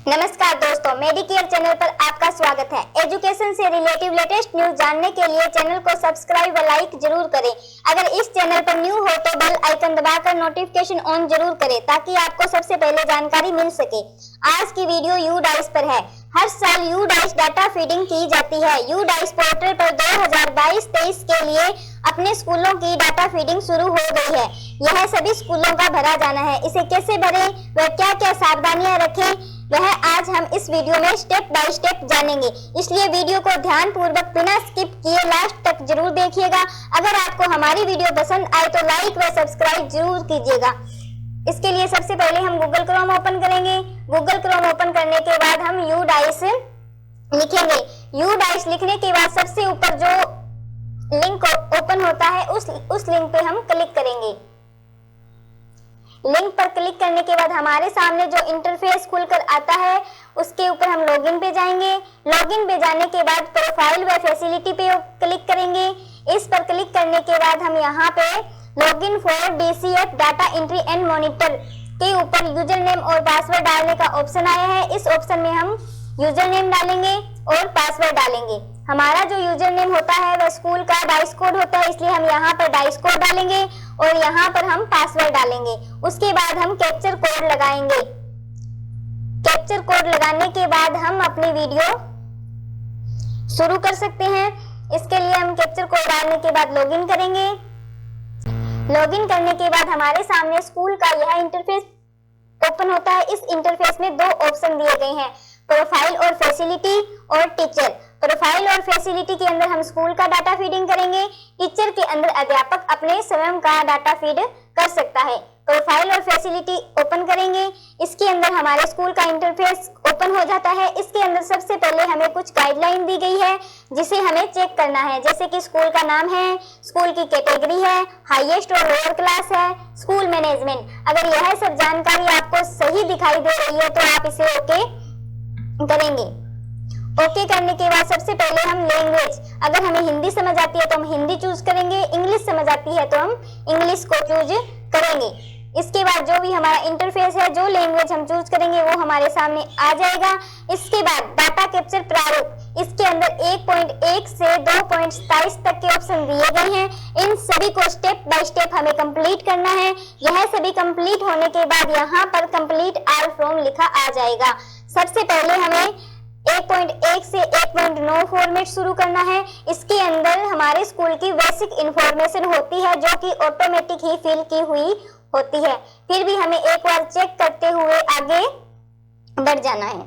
नमस्कार दोस्तों, Medicare channel पर आपका स्वागत है। एजुकेशन से रिलेटिव लेटेस्ट न्यूज जानने के लिए चैनल को सब्सक्राइब व लाइक जरूर करें। अगर इस चैनल पर न्यू हो तो बेल आइकन दबाकर नोटिफिकेशन ऑन जरूर करें ताकि आपको सबसे पहले जानकारी मिल सके। आज की वीडियो यू डाइस पर है। हर साल यू डाइस डाटा फीडिंग की जाती है। यू डाइस पोर्टल पर 2022-23 के लिए अपने स्कूलों की डाटा फीडिंग शुरू हो गई है। यह सभी स्कूलों का भरा जाना है। इसे कैसे भरें व क्या क्या सावधानियां रखें वह आज हम इस वीडियो में स्टेप बाय स्टेप जानेंगे, इसलिए वीडियो को ध्यान पूर्वक बिना स्किप किए लास्ट तक जरूर देखिएगा। अगर आपको हमारी वीडियो पसंद आए तो लाइक व सब्सक्राइब जरूर कीजिएगा। इसके लिए सबसे पहले हम गूगल क्रोम ओपन करेंगे। गूगल क्रोम ओपन करने के बाद हम यू डाइस लिखेंगे। यू डाइस लिखने के बाद सबसे ऊपर जो लिंक ओपन होता है उस लिंक पे हम क्लिक करेंगे। लिंक पर क्लिक करने के बाद हमारे सामने जो इंटरफेस खुलकर आता है उसके ऊपर हम लॉगिन पे जाएंगे। लॉगिन पे जाने के बाद प्रोफाइल व फैसिलिटी पे क्लिक करेंगे। इस पर क्लिक करने के बाद हम यहाँ पे login for DCF data entry and monitor के ऊपर यूजर नेम और पासवर्ड डालने का ऑप्शन आया है। इस ऑप्शन में हम यूजर नेम डालेंगे और पासवर्ड डालेंगे। हमारा जो यूजर नेम होता है वह स्कूल का डाइस कोड होता है, इसलिए हम यहाँ पर डाइस कोड डालेंगे और यहाँ पर हम पासवर्ड डालेंगे। उसके बाद हम कैप्चर कोड लगाएंगे। कैप्चर कोड लगाने के बाद हम अपनी वीडियो शुरू कर सकते हैं। इसके लिए हम कैप्चर कोड डालने के बाद लॉगिन करेंगे। लॉगिन करने के बाद हमारे सामने स्कूल का यह इंटरफेस ओपन होता है। इस इंटरफेस में दो ऑप्शन दिए गए हैं, प्रोफाइल और फैसिलिटी और टीचर। प्रोफाइल और फैसिलिटी के अंदर हम स्कूल का डाटा फीडिंग करेंगे। टीचर के अंदर अध्यापक अपने स्वयं का डाटा फीड कर सकता है। प्रोफाइल और फैसिलिटी ओपन करेंगे। इसके अंदर हमारे स्कूल का इंटरफेस ओपन हो जाता है। इसके अंदर सबसे पहले हमें कुछ गाइडलाइन दी गई है जिसे हमें चेक करना है, जैसे कि स्कूल का नाम है, स्कूल की कैटेगरी है, हाईएस्ट और लोअर क्लास है, स्कूल मैनेजमेंट। अगर यह सब जानकारी आपको सही दिखाई दे रही है तो आप इसे ओके करेंगे। ओके करने के बाद सबसे पहले हम लैंग्वेज, अगर हमें हिंदी समझ आती है तो हम हिंदी चूज करेंगे, इंग्लिश समझ आती है तो हम इंग्लिश को चूज करेंगे। इसके बाद जो भी हमारा इंटरफेस है, जो लैंग्वेज हम चूज करेंगे वो हमारे सामने आ जाएगा। इसके बाद डाटा कैप्चर प्रारूप, इसके अंदर 1.1 से 2.27 तक के ऑप्शन दिए गए हैं। इन सभी को स्टेप बाय स्टेप हमें कंप्लीट करना है। यह सभी कंप्लीट होने के बाद यहाँ पर कंप्लीट ऑल फ्रॉम लिखा आ जाएगा। सबसे पहले हमें 1.1 से 1.9 फॉर्मेट शुरू करना है। इसके अंदर हमारे स्कूल की बेसिक इंफॉर्मेशन होती है जो कि ऑटोमेटिक ही फिल की हुई होती है। फिर भी हमें एक बार चेक करते हुए आगे बढ़ जाना है।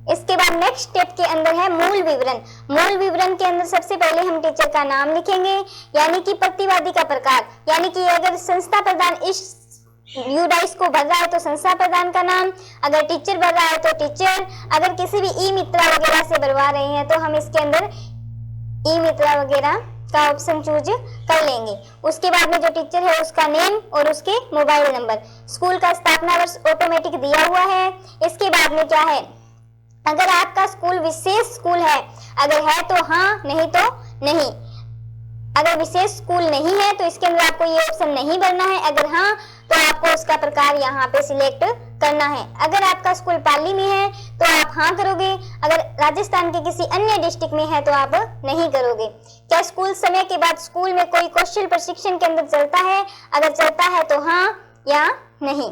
इसके बाद नेक्स्ट स्टेप के अंदर है मूल विवरण। मूल विवरण के अंदर सबसे पहले हम टीचर का नाम लिखेंगे, यानी कि प्रतिवादी का प्रकार, यानी कि अगर संस्था प्रधान इस यू डाइस को भर रहा है तो संस्था प्रधान का नाम, अगर टीचर भर रहा है तो टीचर, अगर किसी भी ई मित्रा वगैरह से भरवा रहे हैं तो हम इसके अंदर ई मित्रा वगैरह का ऑप्शन चूज कर लेंगे। उसके बाद में जो टीचर है उसका नेम और उसके मोबाइल नंबर। स्कूल का स्थापना वर्ष ऑटोमेटिक दिया हुआ है। इसके बाद में क्या है, अगर आपका स्कूल विशेष स्कूल है, अगर है तो हाँ, नहीं तो नहीं। अगर विशेष स्कूल नहीं है तो इसके अंदर आपको ये ऑप्शन नहीं भरना है। अगर हाँ तो आपको उसका प्रकार यहाँ पे सिलेक्ट करना है। अगर आपका स्कूल पाली में है तो आप हाँ करोगे, अगर राजस्थान के किसी अन्य डिस्ट्रिक्ट में है तो आप नहीं करोगे। क्या स्कूल समय के बाद स्कूल में कोई कौशल प्रशिक्षण केंद्र चलता है, अगर चलता है तो हाँ या नहीं।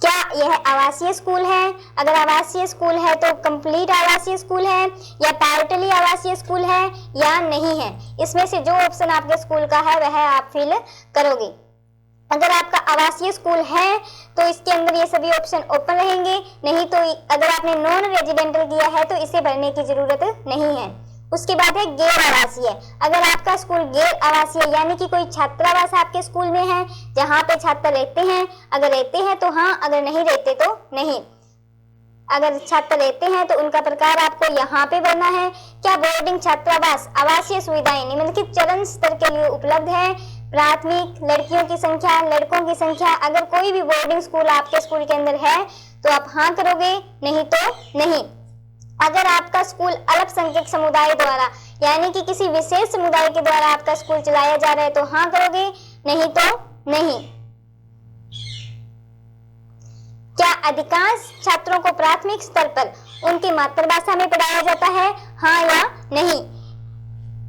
क्या यह आवासीय स्कूल है, अगर आवासीय स्कूल है तो कंप्लीट आवासीय स्कूल है या पार्टली आवासीय स्कूल है या नहीं है। इसमें से जो ऑप्शन आपके स्कूल का है वह आप फिल करोगे। अगर आपका आवासीय स्कूल है तो इसके अंदर ये सभी ऑप्शन ओपन रहेंगे, नहीं तो अगर आपने नॉन रेजिडेंटल किया है तो इसे भरने की जरूरत नहीं है। उसके बाद है गैर आवासीय। अगर आपका स्कूल गैर आवासीय यानी कि कोई छात्रावास आपके स्कूल में है जहाँ पे छात्र रहते हैं, अगर रहते हैं तो हाँ, अगर नहीं रहते तो नहीं। अगर छात्र रहते हैं तो उनका प्रकार आपको यहाँ पे भरना है। क्या बोर्डिंग छात्रावास आवासीय सुविधाएं निम्नलिखित चरण स्तर के लिए उपलब्ध है। प्राथमिक, लड़कियों की संख्या, लड़कों की संख्या। अगर कोई भी बोर्डिंग स्कूल आपके स्कूल के अंदर है तो आप हाँ करोगे, नहीं तो नहीं। अगर आपका स्कूल अल्पसंख्यक समुदाय द्वारा यानी कि किसी विशेष समुदाय के द्वारा आपका स्कूल चलाया जा रहा है तो हाँ करोगे, नहीं तो नहीं। क्या अधिकांश छात्रों को प्राथमिक स्तर पर उनकी मातृभाषा में पढ़ाया जाता है, हाँ या नहीं?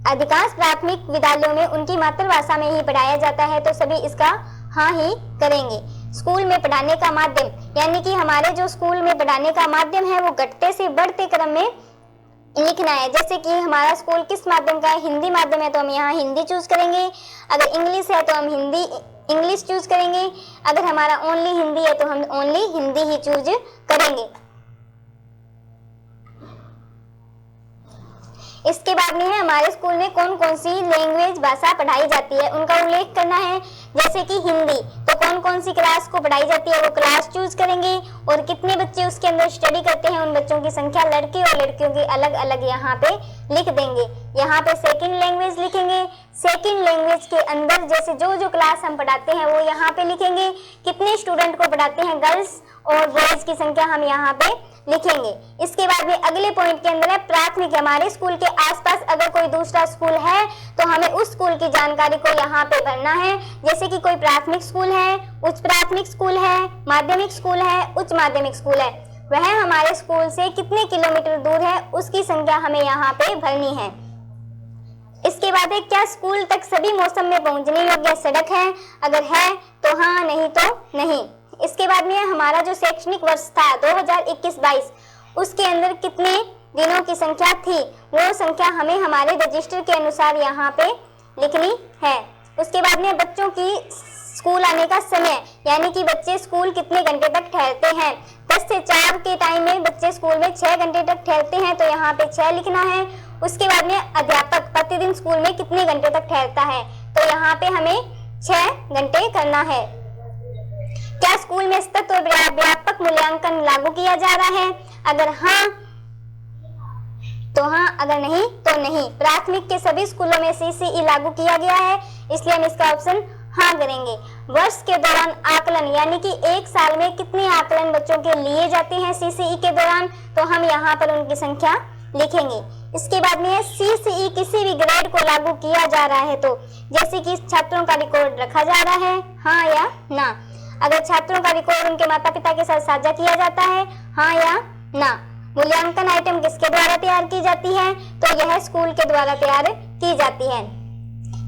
अधिकांश प्राथमिक विद्यालयों में उनकी मातृभाषा में ही पढ़ाया जाता है, तो सभी इसका हाँ ही करेंगे। स्कूल में पढ़ाने का माध्यम, यानी कि हमारे जो स्कूल में पढ़ाने का माध्यम है वो घटते से बढ़ते क्रम में लिखना है। जैसे कि हमारा स्कूल किस माध्यम का है, हिंदी माध्यम है तो हम यहाँ हिंदी चूज करेंगे, अगर इंग्लिश है तो हम इंग्लिश चूज करेंगे, अगर हमारा ओनली हिंदी है तो हम ओनली हिंदी ही चूज करेंगे। इसके बाद में है हमारे स्कूल में कौन कौन सी लैंग्वेज भाषा पढ़ाई जाती है, उनका उल्लेख करना है। जैसे कि हिंदी, तो कौन कौन सी क्लास को पढ़ाई जाती है वो क्लास चूज करेंगे, और कितने बच्चे उसके अंदर स्टडी करते हैं उन बच्चों की संख्या लड़के और लड़कियों की अलग अलग यहाँ पे लिख देंगे। यहाँ पे सेकंड लैंग्वेज लिखेंगे। सेकंड लैंग्वेज के अंदर जैसे जो जो क्लास हम पढ़ाते हैं वो यहाँ पे लिखेंगे, कितने स्टूडेंट को पढ़ाते हैं, गर्ल्स और बॉयज की संख्या हम यहाँ पे लिखेंगे। इसके बाद में अगले पॉइंट के अंदर है प्राथमिक। हमारे स्कूल के आसपास अगर कोई दूसरा स्कूल है तो हमें उस स्कूल की जानकारी को यहाँ पे भरना है। जैसे कि कोई प्राथमिक स्कूल है, उच्च प्राथमिक स्कूल है, माध्यमिक स्कूल है, उच्च माध्यमिक स्कूल है, वह हमारे स्कूल से कितने किलोमीटर दूर है उसकी संख्या हमें यहाँ पे भरनी है। इसके बाद है क्या स्कूल तक सभी मौसम में पहुंचने योग्य सड़क है, अगर है तो हाँ, नहीं तो नहीं। इसके बाद में हमारा जो शैक्षणिक वर्ष था 2021-22 उसके अंदर कितने दिनों की संख्या थी, वो संख्या हमें हमारे रजिस्टर के अनुसार यहाँ पे लिखनी है। उसके बाद में बच्चों की स्कूल आने का समय, यानी कि बच्चे स्कूल कितने घंटे तक ठहरते हैं। 10 से 4 के टाइम में बच्चे स्कूल में 6 घंटे तक ठहरते हैं, तो यहाँ पे 6 लिखना है। उसके बाद में अध्यापक प्रतिदिन स्कूल में कितने घंटे तक ठहरता है, तो यहाँ पे हमें 6 घंटे करना है। क्या स्कूल में सतत और व्यापक मूल्यांकन लागू किया जा रहा है, अगर हाँ तो हाँ, अगर नहीं तो नहीं। प्राथमिक के सभी स्कूलों में CCE लागू किया गया है, इसलिए हम इसका ऑप्शन हाँ करेंगे। वर्ष के दौरान आकलन, यानी कि एक साल में कितने आकलन बच्चों के लिए जाते हैं CCE के दौरान, तो हम यहाँ पर उनकी संख्या लिखेंगे। इसके बाद में है CCE किसी भी ग्रेड को लागू किया जा रहा है, तो जैसे कि छात्रों का रिकॉर्ड रखा जा रहा है, हाँ या ना। अगर छात्रों का रिकॉर्ड उनके माता पिता के साथ साझा किया जाता है, हाँ या ना। मूल्यांकन आइटम किसके द्वारा तैयार की जाती है, तो यह स्कूल के द्वारा तैयार की जाती है।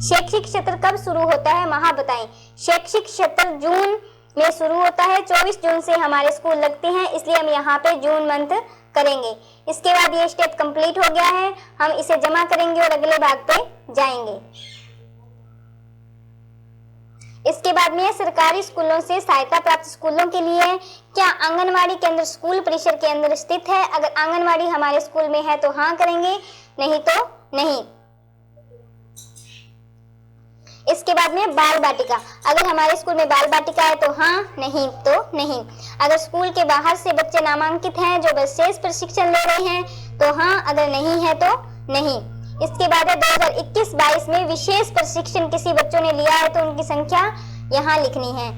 शैक्षिक सत्र कब शुरू होता है, माह बताएं। शैक्षिक सत्र जून में शुरू होता है, 24 जून से हमारे स्कूल लगते हैं, इसलिए हम यहाँ पे जून मंथ करेंगे। इसके बाद ये स्टेप कंप्लीट हो गया है, हम इसे जमा करेंगे और अगले भाग पे जाएंगे। इसके बाद में सरकारी स्कूलों से सहायता प्राप्त स्कूलों के लिए क्या आंगनवाड़ी केंद्र स्कूल परिसर के अंदर स्थित है, अगर आंगनवाड़ी हमारे स्कूल में है तो हाँ करेंगे, नहीं तो नहीं। इसके बाद में बाल बाटिका, अगर हमारे स्कूल में बाल बाटिका है तो हाँ, नहीं तो नहीं। अगर स्कूल के बाहर से बच्चे नामांकित हैं जो विशेष प्रशिक्षण ले रहे हैं तो हाँ, अगर नहीं है तो नहीं। इसके बाद है 2021-22 में विशेष प्रशिक्षण किसी बच्चों ने लिया है तो उनकी संख्या यहाँ लिखनी है।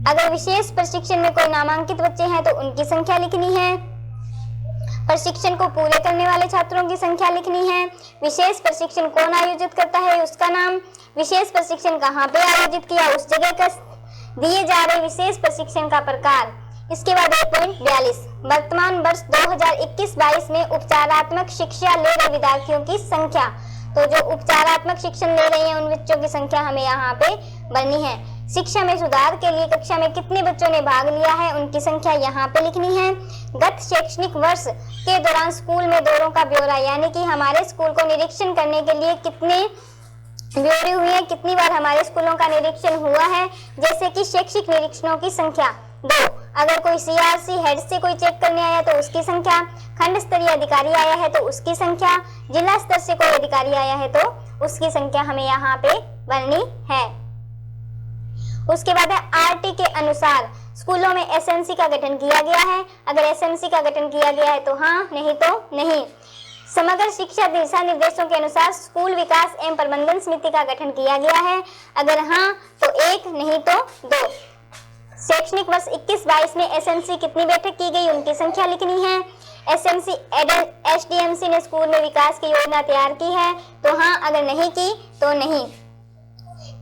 अगर विशेष प्रशिक्षण में कोई नामांकित बच्चे हैं तो उनकी संख्या लिखनी है। प्रशिक्षण को पूरे करने वाले छात्रों की संख्या लिखनी है। विशेष प्रशिक्षण कौन आयोजित करता है उसका नाम, विशेष प्रशिक्षण कहाँ पे आयोजित किया उस जगह का, दिए जा रहे विशेष प्रशिक्षण का प्रकार। इसके बाद 42 वर्तमान वर्ष 2021-22 में उपचारात्मक शिक्षा ले रहे विद्यार्थियों की संख्या, तो जो उपचारात्मक शिक्षण ले रहे हैं उन बच्चों की संख्या हमें यहाँ पे भरनी है। शिक्षा में सुधार के लिए कक्षा में कितने बच्चों ने भाग लिया है उनकी संख्या यहाँ पे लिखनी है। गत शैक्षणिक वर्ष के दौरान स्कूल में दौरों का ब्यौरा, यानी कि हमारे स्कूल को निरीक्षण करने के लिए कितने ब्यौरे हुए हैं, कितनी बार हमारे स्कूलों का निरीक्षण हुआ है। जैसे कि शैक्षिक निरीक्षणों की संख्या 2, अगर कोई CRC हेड से कोई चेक करने आया तो उसकी संख्या, खंड स्तरीय अधिकारी आया है तो उसकी संख्या, जिला स्तर से कोई अधिकारी आया है तो उसकी संख्या हमें यहाँ पे भरनी है। उसके बाद है RT के अनुसार स्कूलों में SMC का गठन किया गया है, अगर SMC का गठन किया गया है तो हाँ, नहीं तो नहीं। समग्र शिक्षा दिशा निर्देशों के अनुसार स्कूल विकास एवं प्रबंधन समिति का गठन किया गया है, अगर हाँ तो 1, नहीं तो 2। शैक्षणिक वर्ष 21-22 में SMC कितनी बैठक की गई उनकी संख्या लिखनी है। SMC SDMC ने स्कूल में विकास की योजना तैयार की है, तो हाँ, अगर नहीं की तो नहीं।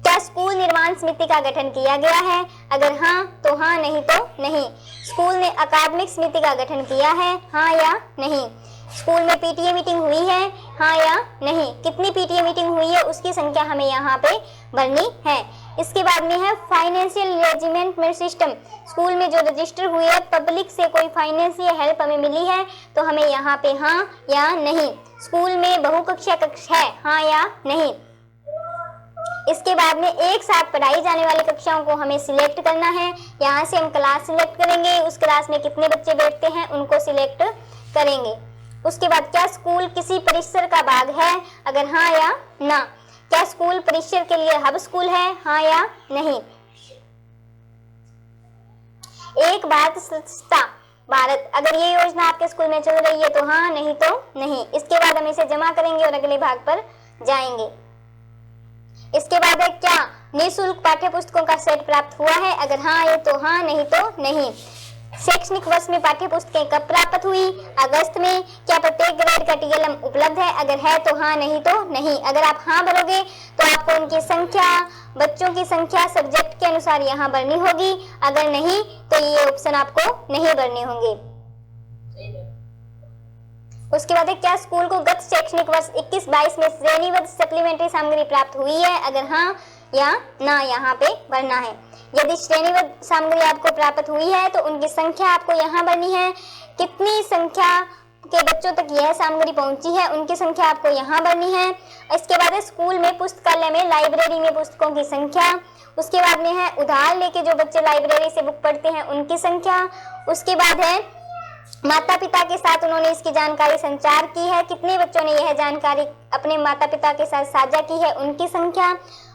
क्या स्कूल निर्माण समिति का गठन किया गया है, अगर हाँ तो हाँ, नहीं तो नहीं। स्कूल ने अकादमिक समिति का गठन किया है, हाँ या नहीं। स्कूल में पीटीए मीटिंग हुई है, हाँ या नहीं। कितनी पीटीए मीटिंग हुई है उसकी संख्या हमें यहाँ पे भरनी है। इसके बाद में है फाइनेंशियल मैनेजमेंट सिस्टम। स्कूल में जो रजिस्टर हुई है, पब्लिक से कोई फाइनेंशियल हेल्प हमें मिली है तो हमें यहाँ पे हाँ या नहीं। स्कूल में बहुकक्षा कक्ष है, हाँ या नहीं। इसके बाद में एक साथ पढ़ाई जाने वाली कक्षाओं को हमें सिलेक्ट करना है। यहाँ से हम क्लास सिलेक्ट करेंगे, उस क्लास में कितने बच्चे बैठते हैं उनको सिलेक्ट करेंगे। उसके बाद क्या स्कूल किसी परिसर का भाग है, अगर हाँ या ना। क्या स्कूल परिसर के लिए हब स्कूल है, हाँ या नहीं। एक भारत स्वच्छता भारत, अगर ये योजना आपके स्कूल में चल रही है तो हाँ, नहीं तो नहीं। इसके बाद हम इसे जमा करेंगे और अगले भाग पर जाएंगे। इसके बाद है क्या निःशुल्क पाठ्य पुस्तकों का सेट प्राप्त हुआ है, अगर हाँ है तो हाँ, नहीं तो नहीं। शैक्षणिक वर्ष में पाठ्य पुस्तकें कब प्राप्त हुई, अगस्त में। क्या प्रत्येक ग्रेड का टीएलएम उपलब्ध है, अगर है तो हाँ, नहीं तो नहीं। अगर आप हाँ भरोगे तो आपको उनकी संख्या, बच्चों की संख्या सब्जेक्ट के अनुसार यहाँ भरनी होगी, अगर नहीं तो ये ऑप्शन आपको नहीं भरने होंगे। उसके बाद है क्या स्कूल को गत शैक्षणिक वर्ष 21-22 में श्रेणीबद्ध सप्लीमेंट्री सामग्री प्राप्त हुई है, अगर हाँ या ना यहाँ पे भरना है। यदि श्रेणीबद्ध सामग्री आपको प्राप्त हुई है तो उनकी संख्या आपको यहाँ भरनी है। कितनी संख्या के बच्चों तक यह सामग्री पहुंची है उनकी संख्या आपको यहाँ भरनी है। इसके बाद है स्कूल में, पुस्तकालय में, लाइब्रेरी में पुस्तकों की संख्या। उसके बाद में है उधार लेके जो बच्चे लाइब्रेरी से बुक पढ़ते हैं उनकी संख्या। उसके बाद है माता पिता के साथ उन्होंने इसकी जानकारी संचार की है, कितने बच्चों ने यह जानकारी अपने माता पिता के साथ साझा की है उनकी संख्या।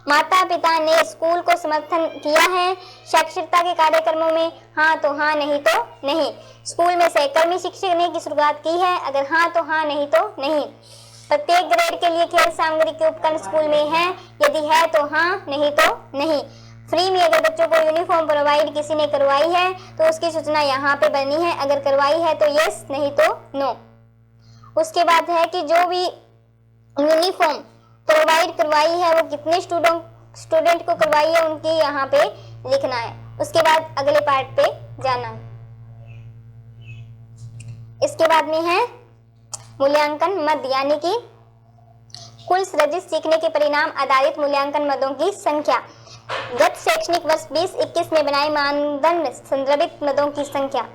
माता पिता ने स्कूल को समर्थन किया है साक्षरता के कार्यक्रमों में, हाँ तो हाँ, नहीं तो नहीं। स्कूल में सहकर्मी शिक्षक ने की शुरुआत की है, अगर हाँ तो हाँ, नहीं तो नहीं। प्रत्येक ग्रेड के लिए खेल सामग्री के उपकरण स्कूल में है, यदि है तो हाँ, नहीं तो नहीं। फ्री में अगर बच्चों को यूनिफॉर्म प्रोवाइड किसी ने करवाई है तो उसकी सूचना यहाँ पे बनी है, अगर करवाई है तो यस, नहीं तो नो। उसके बाद है कि जो भी यूनिफॉर्म प्रोवाइड करवाई है वो कितने स्टूडेंट को करवाई है उनकी यहाँ पे लिखना है। उसके बाद अगले पार्ट पे जाना। इसके बाद में है मूल्यांकन मद, यानी कि कुल सृजित सीखने के परिणाम आधारित मूल्यांकन मदों की संख्या। गत शैक्षणिक वर्ष 20-21 में बनाए मानदंड संदर्भित मदों की संख्या।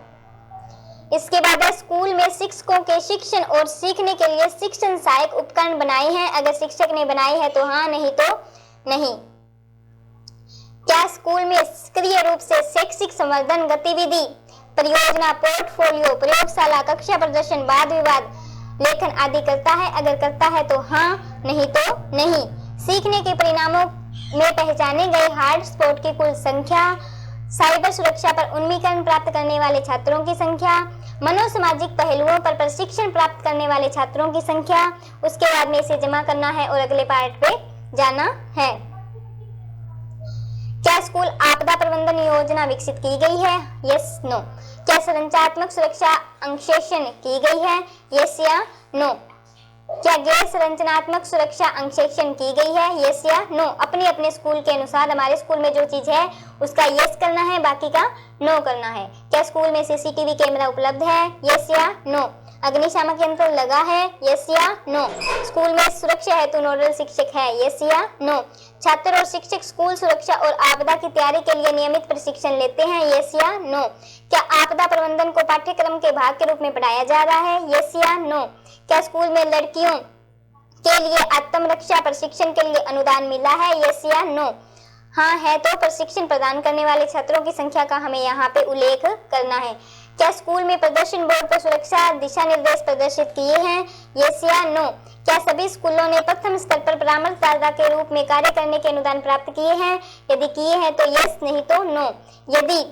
इसके बाद है स्कूल में शिक्षकों के शिक्षण और सीखने के लिए शिक्षण सहायक उपकरण बनाए हैं, अगर शिक्षक ने बनाए हैं तो हाँ, नहीं तो नहीं। क्या स्कूल में सक्रिय रूप से शैक्षिक संवर्धन गतिविधि, परियोजना, पोर्टफोलियो, प्रयोगशाला, कक्षा प्रदर्शन, वाद विवाद, लेखन आदि करता है, अगर करता है तो हाँ, नहीं तो नहीं। सीखने के परिणामों में पहचाने गए हार्ड स्पॉट की कुल संख्या। साइबर सुरक्षा पर उन्मीकरण प्राप्त करने वाले छात्रों की संख्या। मनोसामाजिक पहलुओं पर प्रशिक्षण प्राप्त करने वाले छात्रों की संख्या। उसके बाद में इसे जमा करना है और अगले पार्ट पे जाना है। क्या स्कूल आपदा प्रबंधन योजना विकसित की गई है, यस नो। क्या संरचनात्मक सुरक्षा अंकेक्षण की गई है, यस या नो। क्या गैर संरचनात्मक सुरक्षा अंकेक्षण की गई है, यस या नो। अपने अपने स्कूल के अनुसार हमारे स्कूल में जो चीज है उसका यस करना है, बाकी का नो करना है। क्या स्कूल में सीसीटीवी कैमरा उपलब्ध है, यस या नो। अग्निशामक यंत्र लगा है, यस या नो। स्कूल में सुरक्षा हेतु नोडल शिक्षक है, यस या नो। छात्र और शिक्षक स्कूल सुरक्षा और आपदा की तैयारी के लिए नियमित प्रशिक्षण लेते हैं, यस या नो। क्या आपदा प्रबंधन को पाठ्यक्रम के भाग के रूप में पढ़ाया जा रहा है, यस या नो। क्या स्कूल में लड़कियों के लिए आत्मरक्षा प्रशिक्षण के लिए अनुदान मिला है, यस या नो। हाँ है तो प्रशिक्षण प्रदान करने वाले छात्रों की संख्या का हमें यहाँ पे उल्लेख करना है। क्या स्कूल में प्रदर्शन बोर्ड पर सुरक्षा दिशा निर्देश प्रदर्शित किए हैं, यस या नो। क्या सभी स्कूलों ने प्रथम स्तर पर परामर्शदाता के रूप में कार्य करने के अनुदान प्राप्त किए हैं, यदि किए हैं तो यस, नहीं तो नो। यदि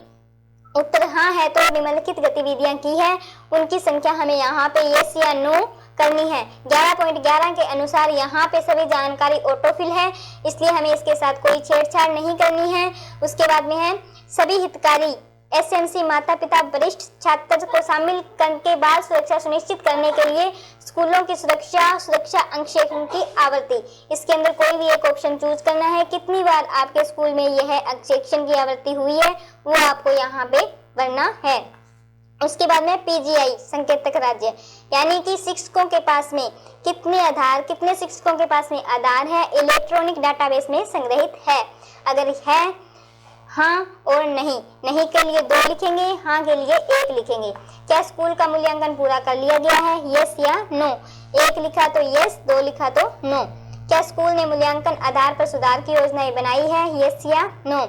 उत्तर हाँ है तो निम्नलिखित गतिविधियां की है उनकी संख्या हमें यहाँ पे यस या नो करनी है। 11.11 के अनुसार यहाँ पे सभी जानकारी ऑटोफिल है, इसलिए हमें इसके साथ कोई छेड़छाड़ नहीं करनी है। उसके बाद में है सभी हितकारी एसएमसी माता पिता वरिष्ठ छात्र को शामिल करके बाल सुरक्षा सुनिश्चित करने के लिए स्कूलों की सुरक्षा अंकेक्षण की आवृत्ति। इसके अंदर कोई भी एक ऑप्शन चूज करना है। कितनी बार आपके स्कूल में यह अंकेक्षण की आवृत्ति हुई है वो आपको यहाँ पे भरना है। उसके बाद में पीजीआई संकेतक राज्य, यानी कि शिक्षकों के पास में कितने शिक्षकों के पास में आधार है इलेक्ट्रॉनिक डाटाबेस में संग्रहित है। अगर है हाँ और नहीं के लिए 2 लिखेंगे, हाँ के लिए 1 लिखेंगे। क्या स्कूल का मूल्यांकन पूरा कर लिया गया है, यस या नो। 1 लिखा तो यस, 2 लिखा तो नो। क्या स्कूल ने मूल्यांकन आधार पर सुधार की योजनाएं बनाई है, यस या नो।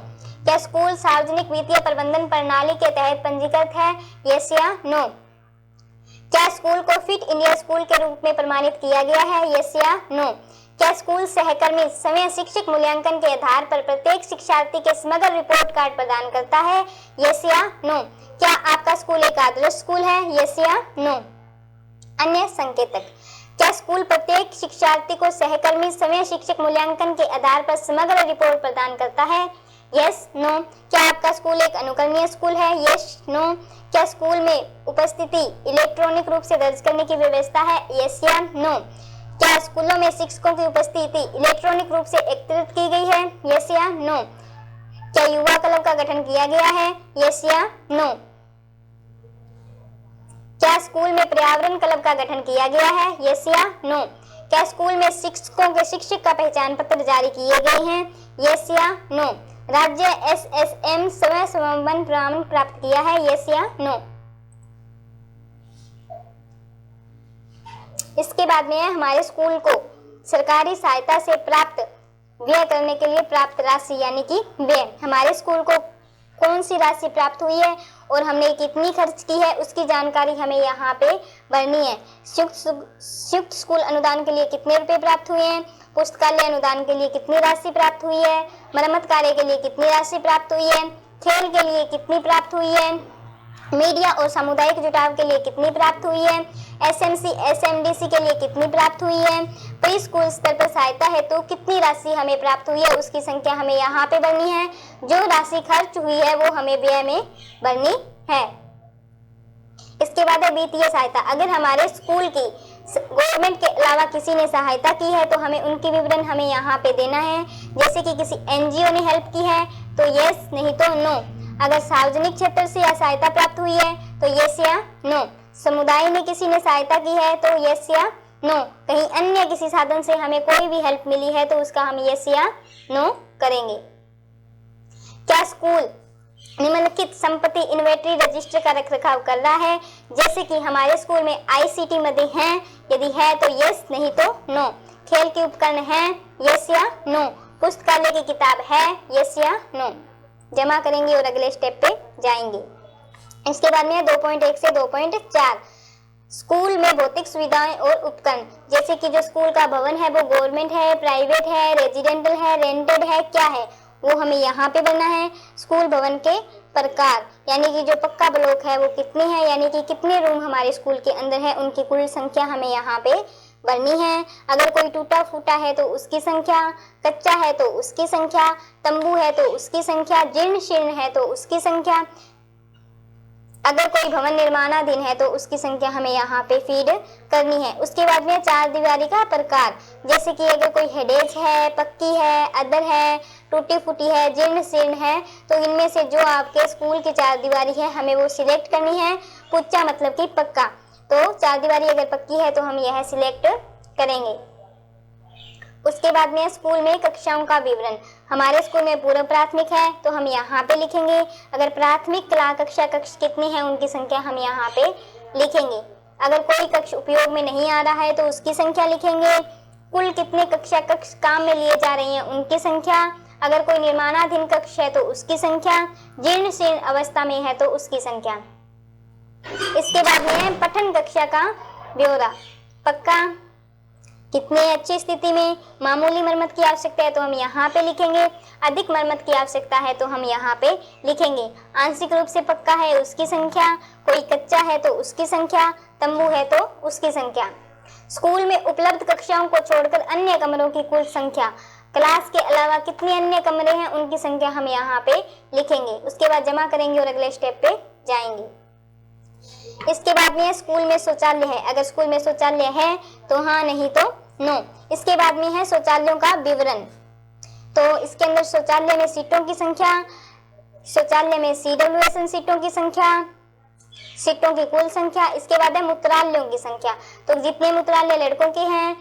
क्या स्कूल सार्वजनिक वित्तीय प्रबंधन प्रणाली के तहत पंजीकृत है, यस या नो। क्या स्कूल को फिट इंडिया स्कूल के रूप में प्रमाणित किया गया है, यस या नो। क्या स्कूल सहकर्मी समय शिक्षक मूल्यांकन के आधार पर प्रत्येक शिक्षार्थी के समग्र रिपोर्ट कार्ड प्रदान करता है, यस या नो। क्या आपका स्कूल एक आदर्श स्कूल है, यस या नो। अन्य संकेतक, क्या स्कूल प्रत्येक शिक्षार्थी को सहकर्मी समय शिक्षक मूल्यांकन के आधार पर समग्र रिपोर्ट प्रदान करता है, यस नो। क्या आपका स्कूल एक अनुकरणीय स्कूल है, यस नो। क्या स्कूल में उपस्थिति इलेक्ट्रॉनिक रूप से दर्ज करने की व्यवस्था है, यस या नो। क्या स्कूलों में शिक्षकों की उपस्थिति इलेक्ट्रॉनिक रूप से एकत्रित की गई है, यस या नो। क्या युवा क्लब का गठन किया गया है, यस या नो। क्या स्कूल में पर्यावरण क्लब का गठन किया गया है, यस या नो। क्या स्कूल में शिक्षकों के शिक्षक का पहचान पत्र जारी किए गए हैं, यस या नो। राज्य SSM समय समन्वय प्रमाण प्राप्त किया है, यस या नो। इसके बाद में है हमारे स्कूल को सरकारी सहायता से प्राप्त व्यय करने के लिए प्राप्त राशि, यानी कि व्यय। हमारे स्कूल को कौन सी राशि प्राप्त हुई है और हमने कितनी खर्च की है, उसकी जानकारी हमें यहाँ पे भरनी है। संयुक्त स्कूल अनुदान के लिए कितने रुपए प्राप्त हुए हैं, पुस्तकालय अनुदान के लिए कितनी राशि प्राप्त हुई है, मरम्मत कार्य के लिए कितनी राशि प्राप्त हुई है, खेल के लिए कितनी प्राप्त हुई है, मीडिया और सामुदायिक जुटाव के लिए कितनी प्राप्त हुई है, SMC SMDC के लिए कितनी प्राप्त हुई है, प्री स्कूल स्तर पर सहायता है तो कितनी राशि हमें प्राप्त हुई है, उसकी संख्या हमें यहाँ पे भरनी है। जो राशि खर्च हुई है वो हमें व्यय में भरनी है। इसके बाद है वित्तीय सहायता। अगर हमारे स्कूल की गवर्नमेंट के अलावा किसी ने सहायता की है तो हमें उनकी विवरण हमें यहाँ पे देना है। जैसे कि किसी NGO ने हेल्प की है तो यस, नहीं तो नो। अगर सार्वजनिक क्षेत्र से या सहायता प्राप्त हुई है तो यस या नो। समुदाय ने किसी ने सहायता की है तो यस या नो। कहीं अन्य किसी साधन से हमें कोई भी हेल्प मिली है तो उसका हम यस या नो करेंगे। क्या स्कूल निम्नलिखित संपत्ति इन्वेंटरी रजिस्टर का रखरखाव कर रहा है? जैसे कि हमारे स्कूल में ICT मदे हैं, यदि है तो यस, नहीं तो नो। खेल के उपकरण हैं, यस या नो। पुस्तकालय की किताब है, यस या नो। जमा करेंगे और अगले स्टेप पे जाएंगे। इसके बाद में 2.1 से 2.4 स्कूल में भौतिक सुविधाएं और उपकरण। जैसे कि जो स्कूल का भवन है वो गवर्नमेंट है, प्राइवेट है, रेजिडेंटल है, रेंटेड है, क्या है वो हमें यहाँ पे बनना है। स्कूल भवन के प्रकार, यानी कि जो पक्का ब्लॉक है वो कितने हैं, यानी कि कितने रूम हमारे स्कूल के अंदर है, उनकी कुल संख्या हमें यहाँ पे भरनी है। अगर कोई टूटा फूटा है तो उसकी संख्या, कच्चा है तो उसकी संख्या, तंबू है तो उसकी संख्या, जीर्ण शीर्ण है तो उसकी संख्या, अगर कोई भवन निर्माणाधीन है तो उसकी संख्या हमें यहाँ पे फीड करनी है। उसके बाद में 4 दीवारी का प्रकार। जैसे कि अगर कोई हेडेज है, पक्की है, अदर है, टूटी फूटी है, जीर्ण शीर्ण है, तो इनमें से जो आपके स्कूल की 4 दीवारी है हमें वो सिलेक्ट करनी है। पुच्चा मतलब कि पक्का, तो 4 दीवारी अगर पक्की है तो हम यह सिलेक्ट करेंगे। उसके बाद में स्कूल में कक्षाओं का विवरण। हमारे स्कूल में पूर्व प्राथमिक है तो हम यहाँ पे लिखेंगे। अगर प्राथमिक कला कक्षा कक्ष कितनी है उनकी संख्या हम यहाँ पे लिखेंगे। अगर कोई कक्ष उपयोग में नहीं आ रहा है तो उसकी संख्या लिखेंगे। कुल कितने कक्षा कक्ष काम में लिए जा रही हैं उनकी संख्या। अगर कोई निर्माणाधीन कक्ष है तो उसकी संख्या, जीर्ण शीर्ण अवस्था में है तो उसकी संख्या। इसके बाद में है पठन कक्षा का ब्यौरा। पक्का, कितने अच्छी स्थिति में, मामूली मरम्मत की आवश्यकता है तो हम यहाँ पे लिखेंगे, अधिक मरम्मत की आवश्यकता है तो हम यहाँ पे लिखेंगे। आंशिक रूप से पक्का है उसकी संख्या, कोई कच्चा है तो उसकी संख्या, तंबू है तो उसकी संख्या। स्कूल में उपलब्ध कक्षाओं को छोड़कर अन्य कमरों की कुल संख्या, क्लास के अलावा कितने अन्य कमरे हैं उनकी संख्या हम यहाँ पे लिखेंगे। उसके बाद जमा करेंगे और अगले स्टेप पे जाएंगे। इसके बाद में स्कूल में शौचालय है। अगर स्कूल में शौचालय है तो हाँ, नहीं तो नो। इसके बाद में है शौचालयों का विवरण। तो इसके अंदर शौचालय में सीटों की संख्या, शौचालय में CWSN सीटों की संख्या, सीटों की कुल संख्या। इसके बाद है मूत्रालयों की संख्या, तो जितने मूत्रालय लड़कों के हैं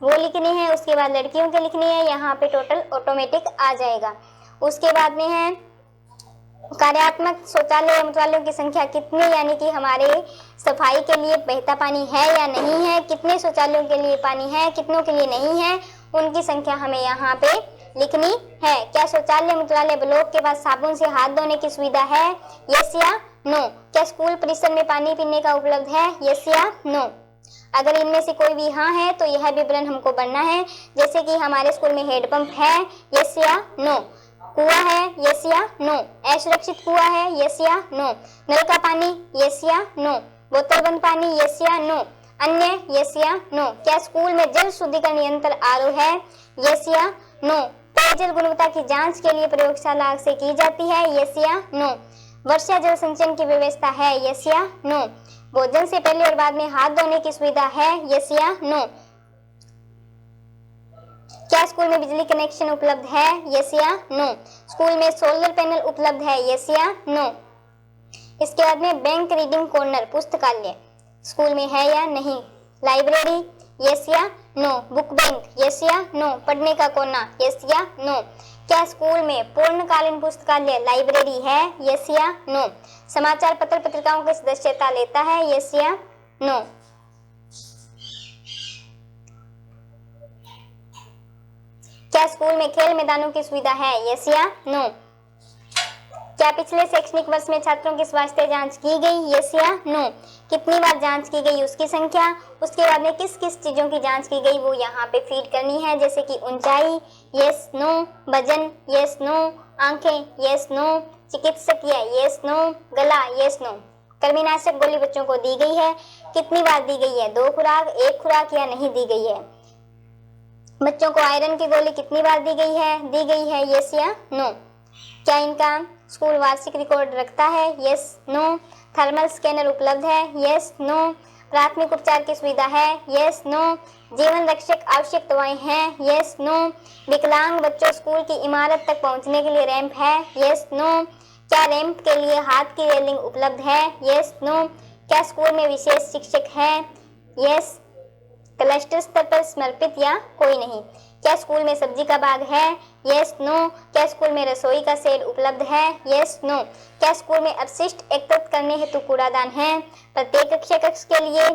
वो लिखने हैं, उसके बाद लड़कियों के लिखने हैं, यहाँ पे टोटल ऑटोमेटिक आ जाएगा। उसके बाद में है कार्यात्मक शौचालय मूत्रालयों की संख्या कितने, यानी कि हमारे सफाई के लिए बहता पानी है या नहीं है, कितने शौचालयों के लिए पानी है, कितनों के लिए नहीं है, उनकी संख्या हमें यहाँ पे लिखनी है। क्या शौचालय मूत्रालय ब्लॉक के पास साबुन से हाथ धोने की सुविधा है, यस या नो। क्या स्कूल परिसर में पानी पीने का उपलब्ध है, यस या नो। अगर इनमें से कोई भी हाँ है तो यह विवरण हमको भरना है, जैसे कि हमारे स्कूल में हेडपंप है, यस या नो। कुआं है, यस या नो। असुरक्षित कुआं है, यस या नो। नल का पानी, यस या नो। बोतलबंद पानी, यस या नो। अन्य, यस या नो। क्या स्कूल में जल शुद्धिकरण यंत्र RO है, यस या नो। पेयजल गुणवत्ता की जांच के लिए प्रयोगशाला से की जाती है, यस या नो। वर्षा जल संचयन की व्यवस्था है, यस या नो। भोजन से पहले और बाद में हाथ धोने की सुविधा है, यस या नो। क्या स्कूल में बिजली कनेक्शन उपलब्ध है, यस या नो। स्कूल में सोलर पैनल उपलब्ध है, यस या नो। इसके बाद में बैंक रीडिंग कॉर्नर पुस्तकालय स्कूल में है या नहीं। लाइब्रेरी, यस या नो। बुक बैंक, यस या नो। पढ़ने का कोना, यस या नो। क्या स्कूल में पूर्णकालीन पुस्तकालय लाइब्रेरी है, यस या नो। समाचार पत्र पत्रिकाओं की सदस्यता लेता है, यस या नो। क्या स्कूल में खेल मैदानों की सुविधा है, यस या नो। क्या पिछले शैक्षणिक वर्ष में छात्रों की स्वास्थ्य जांच की गई, यस या नो। कितनी बार जांच की गई उसकी संख्या। उसके बाद में किस किस चीजों की जांच की गई वो यहाँ पे फीड करनी है, जैसे कि ऊंचाई, यस नो। वजन, यस नो। आंखें, यस नो। चिकित्सकीय, यस नो। गला, यस नो। कृमिनाशक गोली बच्चों को दी गई है, कितनी बार दी गई है, 2 खुराक, 1 खुराक या नहीं दी गई है। बच्चों को आयरन की गोली कितनी बार दी गई है, यस या नो। क्या इनका स्कूल वार्षिक रिकॉर्ड रखता है, यस नो। थर्मल स्कैनर उपलब्ध है, यस नो। प्राथमिक उपचार की सुविधा है, यस नो। जीवन रक्षक आवश्यक दवाएं हैं, यस नो। विकलांग बच्चों स्कूल की इमारत तक पहुंचने के लिए रैंप है, यस नो। क्या रैंप के लिए हाथ की रेलिंग उपलब्ध है, यस नो। क्या स्कूल में विशेष शिक्षक है, यस। क्लस्टर स्तर पर समर्पित या कोई नहीं। क्या स्कूल में सब्जी का बाग है, यस नो। क्या स्कूल में रसोई का सेट उपलब्ध है, यस नो। क्या स्कूल में अपशिष्ट एकत्रित करने हेतु कूड़ादान है, प्रत्येक कक्षा कक्ष के लिए,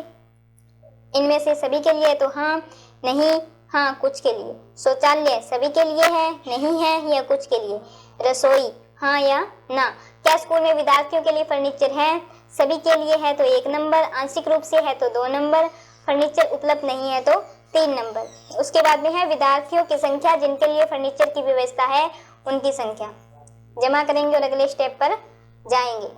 इनमें से सभी के लिए तो हाँ, नहीं, हाँ कुछ के लिए। शौचालय सभी के लिए है, नहीं है या कुछ के लिए। रसोई हाँ या ना। क्या स्कूल में विद्यार्थियों के लिए फर्नीचर है, सभी के लिए है तो 1 नंबर, आंशिक रूप से है तो 2 नंबर, फर्नीचर उपलब्ध नहीं है तो 3 नंबर। उसके बाद में है विद्यार्थियों की संख्या जिनके लिए फर्नीचर की व्यवस्था है उनकी संख्या। जमा करेंगे और अगले स्टेप पर जाएंगे।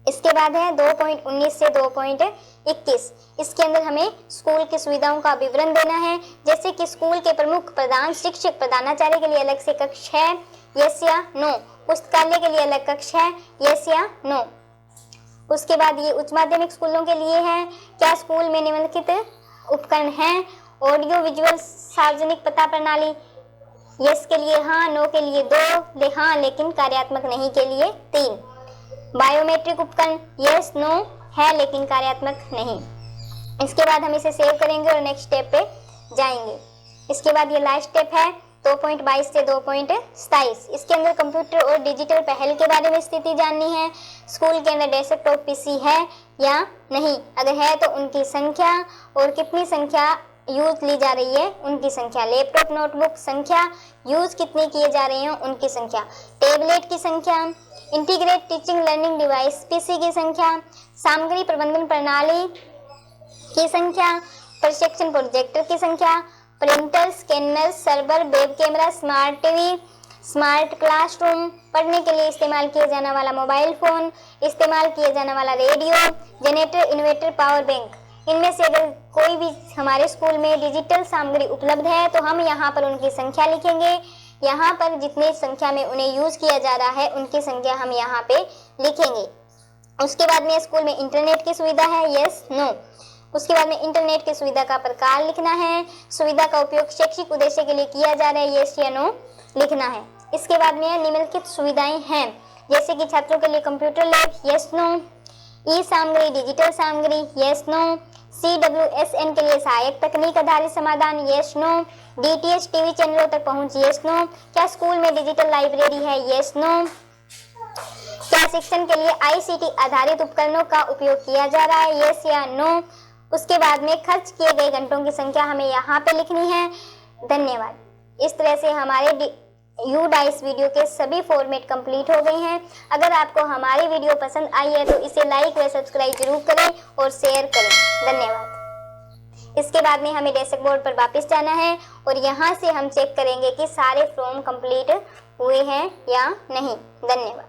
इसके बाद है 2.19 से 2.21। इसके अंदर हमें स्कूल की सुविधाओं का विवरण देना है, जैसे कि स्कूल के प्रमुख प्रधान शिक्षक प्रधानाचार्य के लिए अलग से कक्ष है, यस या नो। पुस्तकालय के लिए अलग कक्ष है, यस या नो। उसके बाद ये उच्च माध्यमिक स्कूलों के लिए है। क्या स्कूल में निम्नलिखित उपकरण हैं, ऑडियो विजुअल सार्वजनिक पता प्रणाली, यस के लिए हाँ, नो के लिए 2, हाँ लेकिन कार्यात्मक नहीं के लिए 3। बायोमेट्रिक उपकरण यस नो है लेकिन कार्यात्मक नहीं। इसके बाद हम इसे सेव करेंगे और नेक्स्ट स्टेप पे जाएंगे। इसके बाद ये लास्ट स्टेप है 2.22 से 2.27। इसके अंदर कंप्यूटर और डिजिटल पहल के बारे में स्थिति जाननी है। स्कूल के अंदर डेस्कटॉप पीसी है या नहीं, अगर है तो उनकी संख्या और कितनी संख्या यूज ली जा रही है उनकी संख्या। लैपटॉप नोटबुक संख्या, यूज कितने किए जा रहे हैं उनकी संख्या। टेबलेट की संख्या, integrate teaching learning device PC की संख्या, सामग्री प्रबंधन प्रणाली की संख्या, प्रशिक्षण प्रोजेक्टर की संख्या, printer, scanner, server, web camera, smart TV, smart classroom, पढ़ने के लिए इस्तेमाल किया जाने वाला मोबाइल फोन, इस्तेमाल किया जाने वाला radio, generator, inverter, power bank. इनमें से अगर कोई भी हमारे स्कूल में डिजिटल सामग्री उपलब्ध है तो हम यहाँ पर उनकी संख्या लिखेंगे। यहाँ पर जितनी संख्या में उन्हें यूज किया जा रहा है उनकी संख्या हम यहाँ पे लिखेंगे। उसके बाद में स्कूल में इंटरनेट की सुविधा है यस नो। उसके बाद में इंटरनेट की सुविधा का प्रकार लिखना है। सुविधा का उपयोग शैक्षिक उद्देश्य के लिए किया जा रहा है यस या नो लिखना है। इसके बाद में निम्नलिखित सुविधाएं हैं। जैसे कि छात्रों के लिए कंप्यूटर लैब, यस नो। ई सामग्री, डिजिटल सामग्री, यस नो। CWSN के लिए सहायक तकनीक आधारित समाधान, यस नो। DTH टीवी चैनलों तक पहुंच, यस नो। क्या स्कूल में डिजिटल लाइब्रेरी है, यस नो। क्या शिक्षण के लिए ICT आधारित उपकरणों का उपयोग किया जा रहा है, यस या नो। उसके बाद में खर्च किए गए घंटों की संख्या हमें यहाँ पे लिखनी है। धन्यवाद। इस तरह से हमारे UDICE वीडियो के सभी फॉर्मेट कंप्लीट हो गए हैं। अगर आपको हमारी वीडियो पसंद आई है तो इसे लाइक व सब्सक्राइब जरूर करें और शेयर करें। धन्यवाद। इसके बाद में हमें डैशबोर्ड पर वापस जाना है और यहाँ से हम चेक करेंगे कि सारे फॉर्म कंप्लीट हुए हैं या नहीं। धन्यवाद।